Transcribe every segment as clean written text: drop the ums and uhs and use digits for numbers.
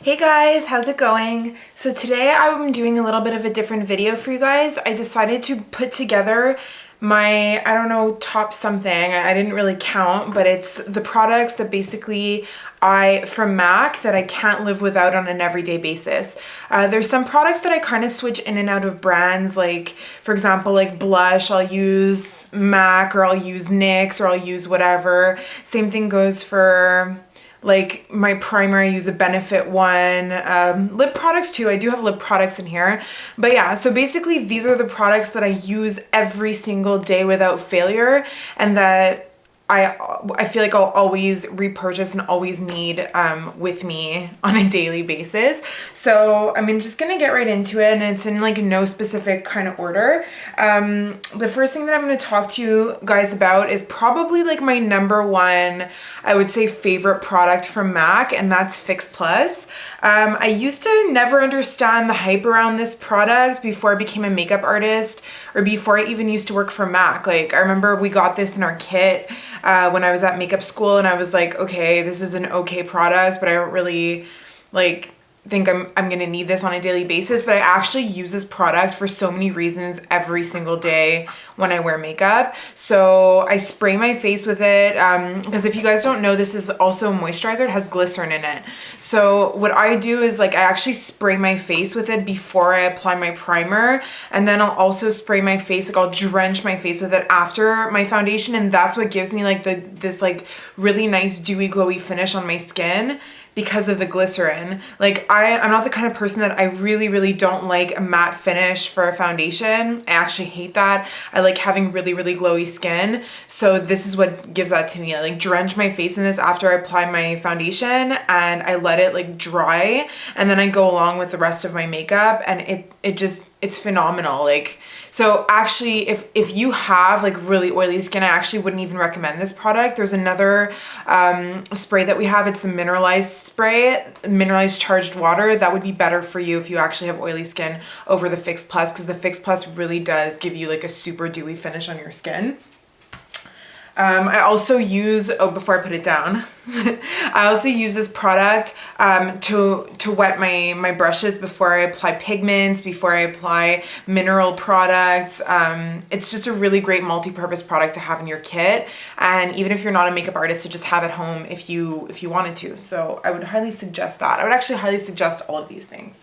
Hey guys, how's it going? So today I'm doing a little bit of a different video for you guys. I decided to put together my, I don't know, top something. I didn't really count, but it's the products that basically from MAC that I can't live without on an everyday basis. There's some products that I kind of switch in and out of brands, like for example, like blush, I'll use MAC or I'll use NYX or I'll use whatever. Same thing goes for like my primer, I use a Benefit one. Lip products too, I do have lip products in here. But yeah, so basically these are the products that I use every single day without failure, and that I feel like I'll always repurchase and always need with me on a daily basis. So I'm just gonna get right into it, and it's in like no specific kind of order. The first thing that I'm gonna talk to you guys about is probably like my number one, I would say, favorite product from MAC, and that's Fix Plus. I used to never understand the hype around this product before I became a makeup artist, or before I even used to work for MAC. Like I remember we got this in our kit when I was at makeup school, and I was like, okay, this is an okay product, but I don't really like think I'm gonna need this on a daily basis. But I actually use this product for so many reasons every single day when I wear makeup. So I spray my face with it because if you guys don't know, this is also a moisturizer. It has glycerin in it. So what I do is like I actually spray my face with it before I apply my primer, and then I'll also spray my face, like I'll drench my face with it after my foundation, and that's what gives me like this like really nice dewy glowy finish on my skin, because of the glycerin. Like I'm not the kind of person that I really don't like a matte finish for a foundation. I actually hate that. I like having really glowy skin. So this is what gives that to me. I like drench my face in this after I apply my foundation, and I let it like dry, and then I go along with the rest of my makeup, and it's phenomenal. Like, so actually if you have like really oily skin, I actually wouldn't even recommend this product. There's another spray that we have. It's the mineralized spray, mineralized charged water. That would be better for you if you actually have oily skin over the Fix Plus, because the Fix Plus really does give you like a super dewy finish on your skin. I also use, before I put it down, I also use this product to wet my brushes before I apply pigments, before I apply mineral products. It's just a really great multi-purpose product to have in your kit, and even if you're not a makeup artist, to just have at home if you wanted to. So I would highly suggest that. I would actually highly suggest all of these things.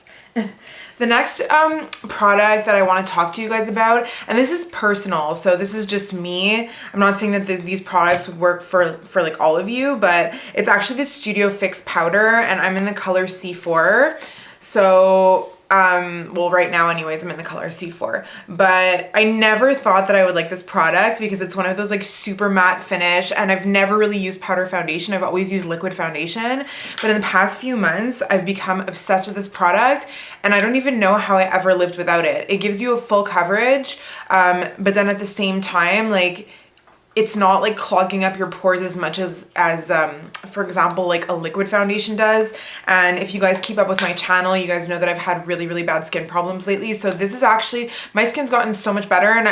The next product that I want to talk to you guys about, and this is personal, so this is just me. I'm not saying that these products would work for like all of you, but it's actually the Studio Fix powder, and I'm in the color C4. So well, right now anyways, I'm in the color C4, but I never thought that I would like this product because it's one of those like super matte finish, and I've never really used powder foundation. I've always used liquid foundation, but in the past few months, I've become obsessed with this product, and I don't even know how I ever lived without it. It gives you a full coverage, but then at the same time, like, it's not like clogging up your pores as much as for example, like a liquid foundation does. And if you guys keep up with my channel, you guys know that I've had really bad skin problems lately. So this is actually, my skin's gotten so much better, and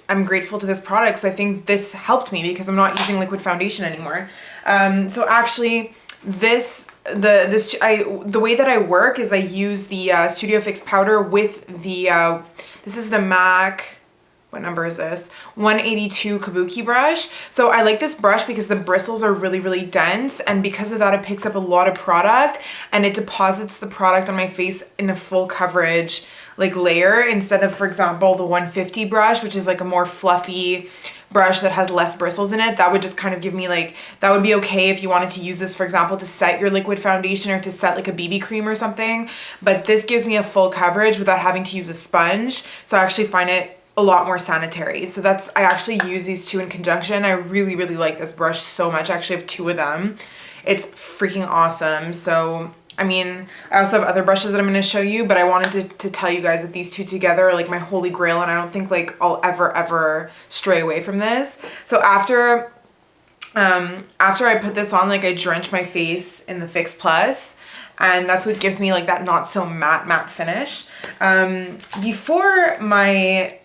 I'm grateful to this product, because I think this helped me because I'm not using liquid foundation anymore. So actually the way that I work is I use the Studio Fix powder with the this is the MAC, what number is this? 182 Kabuki brush. So I like this brush because the bristles are really dense, and because of that, it picks up a lot of product, and it deposits the product on my face in a full coverage like layer, instead of, for example, the 150 brush, which is like a more fluffy brush that has less bristles in it. That would just kind of give me like, that would be okay if you wanted to use this, for example, to set your liquid foundation or to set like a BB cream or something. But this gives me a full coverage without having to use a sponge. So I actually find it a lot more sanitary. So I actually use these two in conjunction. I really like this brush so much. I actually have two of them. It's freaking awesome. So I mean, I also have other brushes that I'm going to show you, but I wanted to tell you guys that these two together are like my holy grail, and I don't think like I'll ever stray away from this. So after I put this on, like I drench my face in the Fix Plus, and that's what gives me like that not so matte finish. Before my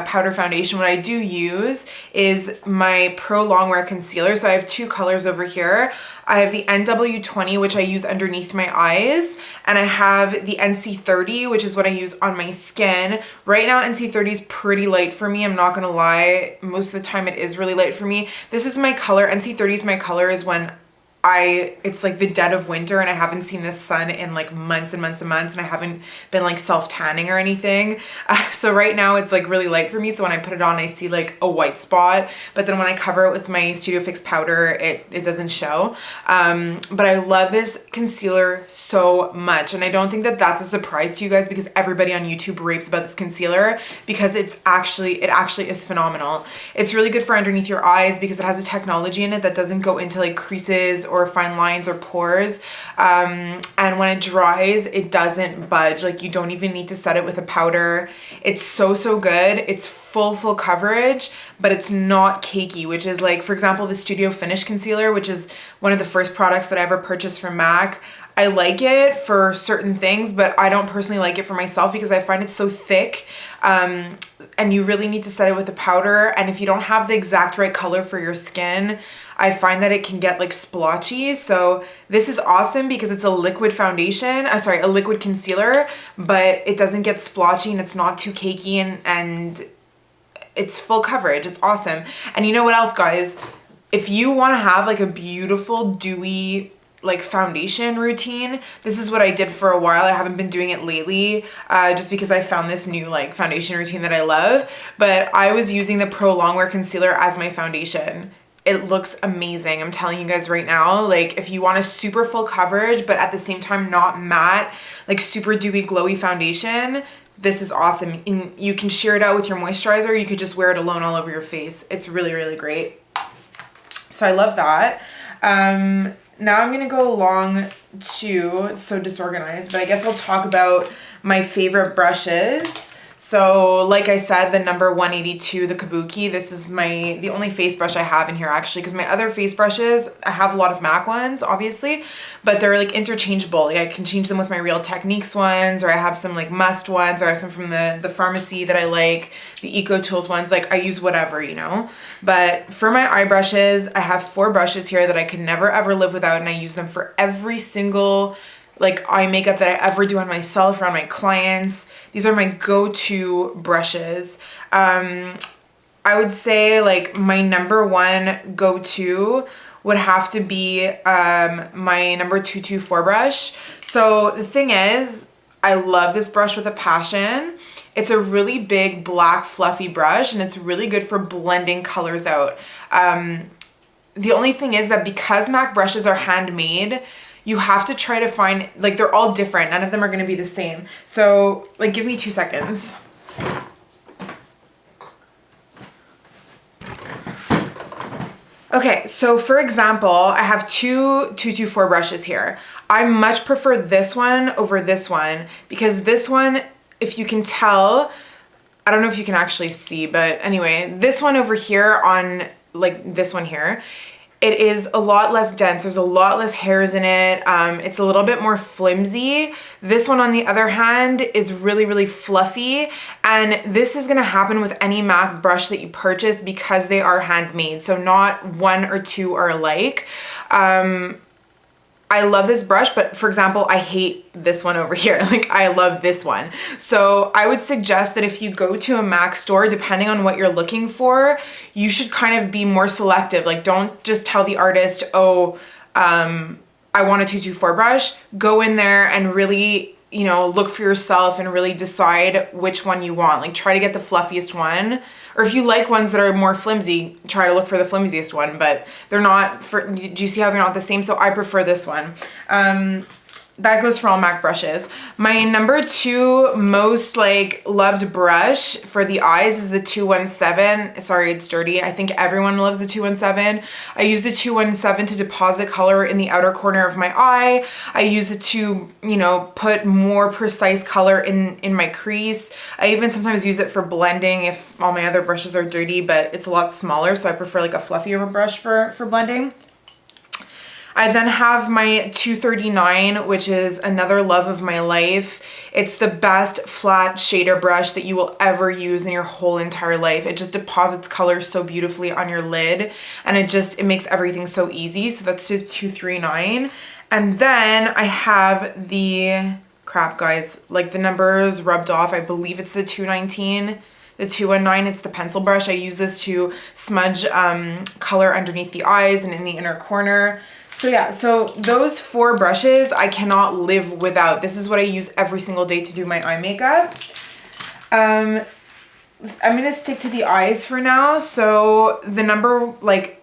powder foundation, what I do use is my Pro Longwear Concealer. So I have two colors over here. I have the NW20, which I use underneath my eyes, and I have the NC30, which is what I use on my skin. Right now, NC30 is pretty light for me. I'm not gonna lie. Most of the time it is really light for me. This is my color. NC30 is my color is when it's like the dead of winter and I haven't seen the sun in like months and months and months, and I haven't been like self-tanning or anything. So right now it's like really light for me. So when I put it on, I see like a white spot, but then when I cover it with my Studio Fix powder, it doesn't show. But I love this concealer so much. And I don't think that that's a surprise to you guys, because everybody on YouTube raves about this concealer, because it actually is phenomenal. It's really good for underneath your eyes because it has a technology in it that doesn't go into like creases or fine lines or pores, and when it dries it doesn't budge. Like, you don't even need to set it with a powder. It's so good. It's full coverage, but it's not cakey, which is like, for example, the Studio Finish concealer, which is one of the first products that I ever purchased from MAC. I like it for certain things, but I don't personally like it for myself because I find it so thick, and you really need to set it with a powder. And if you don't have the exact right color for your skin, I find that it can get like splotchy. So this is awesome because it's a liquid foundation, a liquid concealer, but it doesn't get splotchy and it's not too cakey, and it's full coverage. It's awesome. And you know what else, guys? If you want to have like a beautiful dewy like foundation routine, this is what I did for a while. I haven't been doing it lately, just because I found this new like foundation routine that I love, but I was using the Pro Longwear Concealer as my foundation. It looks amazing. I'm telling you guys right now, like if you want a super full coverage, but at the same time not matte, like super dewy glowy foundation, this is awesome. And you can sheer it out with your moisturizer. You could just wear it alone all over your face. It's really great. So I love that. Now I'm gonna go along to, it's so disorganized, but I guess I'll talk about my favorite brushes. So like I said, the number 182, the Kabuki, this is the only face brush I have in here actually, because my other face brushes, I have a lot of MAC ones, obviously, but they're like interchangeable. Like I can change them with my Real Techniques ones, or I have some like Must ones, or I have some from the pharmacy that I like, the Eco Tools ones, like I use whatever, you know. But for my eye brushes, I have 4 brushes here that I could never ever live without, and I use them for every single like eye makeup that I ever do on myself or on my clients. These are my go-to brushes. I would say like my number 1 go-to would have to be my number 224 brush. So the thing is, I love this brush with a passion. It's a really big black fluffy brush, and it's really good for blending colors out. The only thing is that because MAC brushes are handmade, you have to try to find, like they're all different. None of them are gonna be the same. So like, give me 2 seconds. Okay, so for example, I have 2 224 brushes here. I much prefer this one over this one, because this one, if you can tell, I don't know if you can actually see, but anyway, this one over here on like this one here, it is a lot less dense. There's a lot less hairs in it. It's a little bit more flimsy. This one, on the other hand, is really fluffy. And this is gonna happen with any MAC brush that you purchase because they are handmade. So not 1 or 2 are alike. I love this brush, but for example, I hate this one over here. Like, I love this one. So I would suggest that if you go to a MAC store, depending on what you're looking for, you should kind of be more selective. Like, don't just tell the artist, oh, I want a 224 brush. Go in there and really, you know, look for yourself and really decide which one you want. Like, try to get the fluffiest one. Or if you like ones that are more flimsy, try to look for the flimsiest one, but they're not, do you see how they're not the same? So I prefer this one. That goes for all MAC brushes. My number 2 most like loved brush for the eyes is the 217. Sorry, it's dirty. I think everyone loves the 217. I use the 217 to deposit color in the outer corner of my eye. I use it to, you know, put more precise color in my crease. I even sometimes use it for blending if all my other brushes are dirty, but it's a lot smaller, so I prefer like a fluffier brush for blending. I then have my 239, which is another love of my life. It's the best flat shader brush that you will ever use in your whole entire life. It just deposits color so beautifully on your lid, and it makes everything so easy. So that's the 239. And then I have the, crap guys, like the numbers rubbed off. I believe it's the 219. The 219, it's the pencil brush. I use this to smudge color underneath the eyes and in the inner corner. So yeah, so those 4 brushes I cannot live without. This is what I use every single day to do my eye makeup. I'm gonna stick to the eyes for now. So the number, like,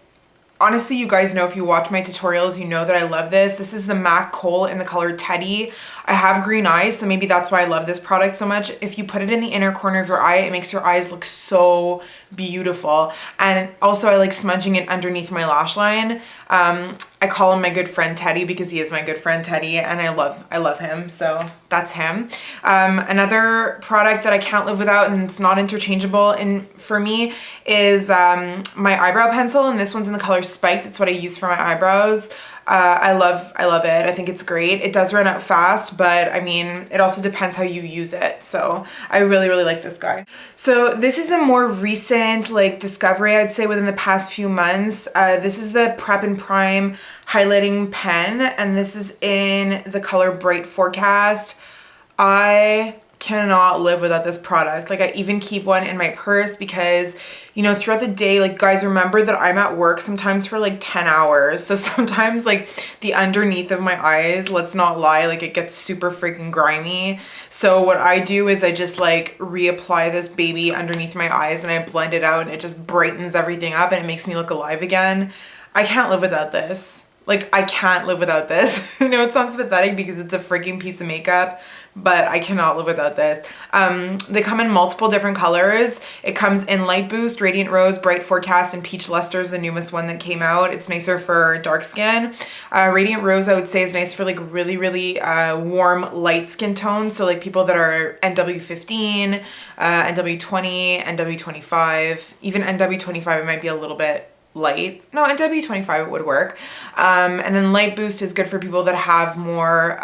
honestly, you guys know if you watch my tutorials, you know that I love this. This is the Eye Kohl in the color Teddy. I have green eyes, so maybe that's why I love this product so much. If you put it in the inner corner of your eye, it makes your eyes look so beautiful. And also I like smudging it underneath my lash line. I call him my good friend Teddy because he is my good friend Teddy, and I love him, so that's him. Another product that I can't live without, and it's not interchangeable for me, is my eyebrow pencil, and this one's in the color Spiked. It's what I use for my eyebrows. I love it. I think it's great. It does run out fast, but I mean, it also depends how you use it. So I really, really like this guy. So this is a more recent like discovery, I'd say, within the past few months. This is the Prep and Prime highlighting pen, and this is in the color Bright Forecast. I cannot live without this product. Like, I even keep one in my purse because, you know, throughout the day, like, guys, remember that I'm at work sometimes for like 10 hours. So sometimes like the underneath of my eyes, let's not lie, like it gets super freaking grimy. So what I do is I just like reapply this baby underneath my eyes and I blend it out, and it just brightens everything up and it makes me look alive again. I can't live without this. Like, I can't live without this. I know it sounds pathetic because it's a freaking piece of makeup, but I cannot live without this. They come in multiple different colors. It comes in Light Boost, Radiant Rose, Bright Forecast, and Peach Luster is the newest one that came out. It's nicer for dark skin. Radiant Rose, I would say, is nice for like really, really warm, light skin tones. So like people that are NW15, NW20, NW25, even NW25, it might be a little bit light. No, NW25 it would work. And then Light Boost is good for people that have more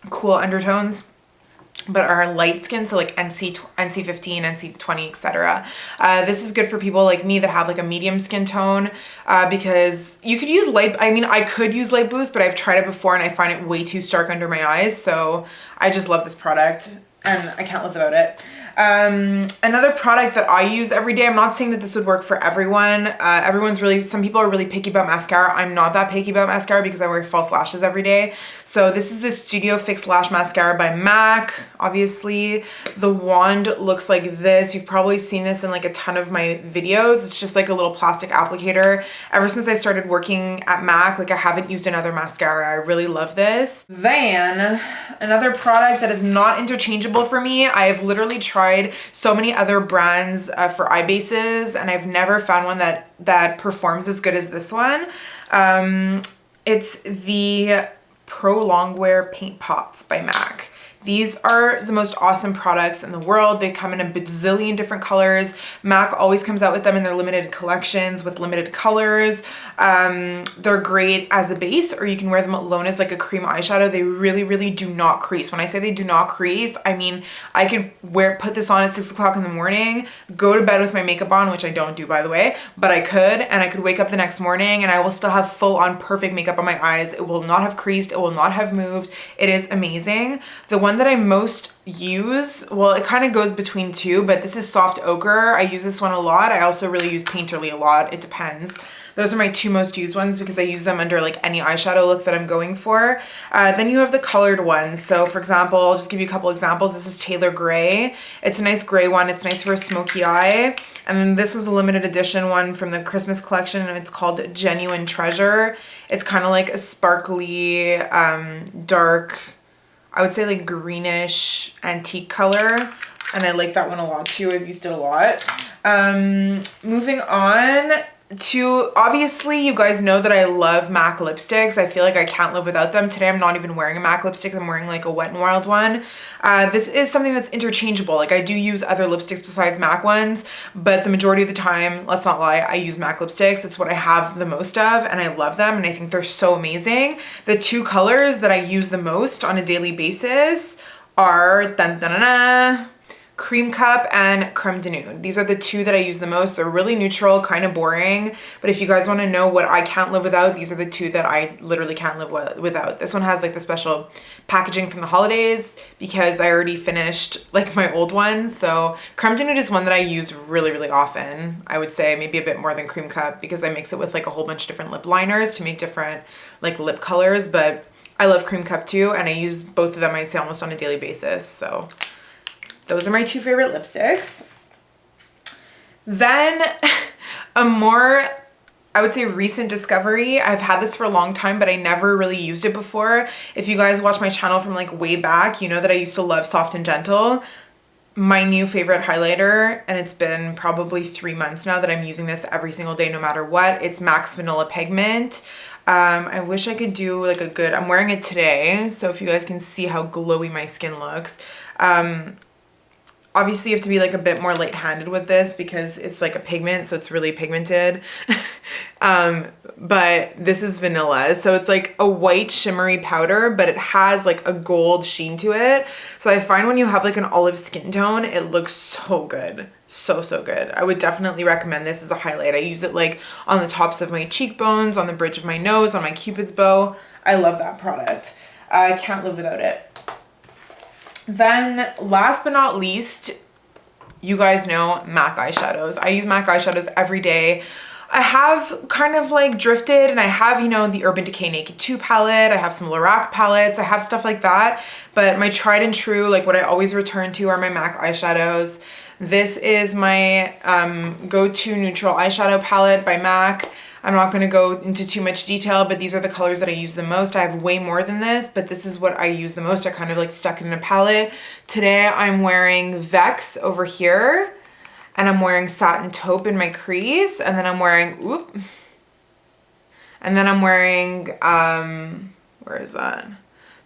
cool undertones but are light skin, so like NC15, NC20, etc. This is good for people like me that have like a medium skin tone, because you could use I could use Light Boost, but I've tried it before and I find it way too stark under my eyes, so I just love this product and I can't live without it. Another product that I use every day, I'm not saying that this would work for everyone. Some people are really picky about mascara. I'm not that picky about mascara because I wear false lashes every day. So this is the Studio Fix Lash Mascara by MAC. Obviously, the wand looks like this. You've probably seen this in like a ton of my videos. It's just like a little plastic applicator. Ever since I started working at MAC, like I haven't used another mascara. I really love this. Then another product that is not interchangeable for me. I've literally tried so many other brands for eye bases, and I've never found one that performs as good as this one. It's the Pro Longwear Paint Pots by MAC. These are the most awesome products in the world. They come in a bazillion different colors. MAC always comes out with them in their limited collections with limited colors. They're great as a base, or you can wear them alone as like a cream eyeshadow. They really, really do not crease. When I say they do not crease, I mean, I could put this on at 6 o'clock in the morning, go to bed with my makeup on, which I don't do, by the way, but I could, and I could wake up the next morning and I will still have full on perfect makeup on my eyes. It will not have creased. It will not have moved. It is amazing. The one that I most use, well, it kind of goes between two, but this is Soft Ochre. I use this one a lot. I also really use Painterly a lot. It depends. Those are my two most used ones because I use them under like any eyeshadow look that I'm going for. Then you have the colored ones. So for example, I'll just give you a couple examples. This is Taylor Gray. It's a nice gray one. It's nice for a smoky eye. And then this is a limited edition one from the Christmas collection, and it's called Genuine Treasure. It's kind of like a sparkly, dark, I would say like greenish antique color, and I like that one a lot too. I've used it a lot. Moving on, obviously you guys know that I love MAC lipsticks. I feel like I can't live without them. Today I'm not even wearing a MAC lipstick. I'm wearing like a Wet n Wild one. This is something that's interchangeable. Like I do use other lipsticks besides MAC ones, but the majority of the time, let's not lie, I use MAC lipsticks. It's what I have the most of and I love them and I think they're so amazing. The two colors that I use the most on a daily basis are Cream Cup and Creme de Nude. These are the two that I use the most. They're really neutral, kind of boring, but if you guys want to know what I can't live without, these are the two that I literally can't live without. This one has like the special packaging from the holidays because I already finished like my old one. So Creme de Nude is one that I use really, really often. I would say maybe a bit more than Cream Cup because I mix it with like a whole bunch of different lip liners to make different like lip colors, but I love Cream Cup too, and I use both of them, I'd say, almost on a daily basis. So those are my two favorite lipsticks. Then a more, I would say, recent discovery. I've had this for a long time, but I never really used it before. If you guys watch my channel from like way back, you know that I used to love Soft and Gentle. My new favorite highlighter, and it's been probably 3 months now that I'm using this every single day no matter what. It's MAC's Vanilla Pigment. I wish I could do like a good, I'm wearing it today, so if you guys can see how glowy my skin looks. Obviously you have to be like a bit more light-handed with this because it's like a pigment, so it's really pigmented. But this is vanilla, so it's like a white shimmery powder, but it has like a gold sheen to it. So I find when you have like an olive skin tone, it looks so good. So good. I would definitely recommend this as a highlight. I use it like on the tops of my cheekbones, on the bridge of my nose, on my Cupid's bow. I love that product. I can't live without it. Then last but not least, you guys know MAC eyeshadows. I use MAC eyeshadows every day. I have kind of like drifted and I have, you know, the Urban Decay Naked 2 palette. I have some Lorac palettes. I have stuff like that. But my tried and true, like what I always return to are my MAC eyeshadows. This is my go-to neutral eyeshadow palette by MAC. I'm not going to go into too much detail, but these are the colors that I use the most. I have way more than this, but this is what I use the most. I kind of like stuck it in a palette. Today I'm wearing Vex over here, and I'm wearing Satin Taupe in my crease, and then I'm wearing, and then I'm wearing, where is that?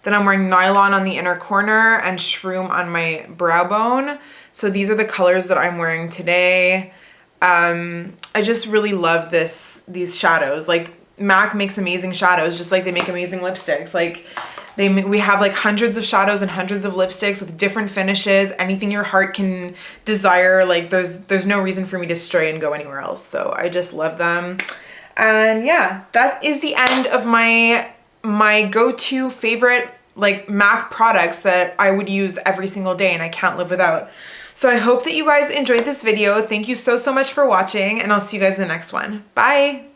Then I'm wearing Nylon on the inner corner and Shroom on my brow bone. So these are the colors that I'm wearing today. I just really love these shadows. Like MAC makes amazing shadows, just like they make amazing lipsticks. Like we have like hundreds of shadows and hundreds of lipsticks with different finishes, anything your heart can desire. Like there's no reason for me to stray and go anywhere else. So I just love them. And yeah, that is the end of my go-to favorite like MAC products that I would use every single day and I can't live without. So I hope that you guys enjoyed this video. Thank you so much for watching, and I'll see you guys in the next one. Bye!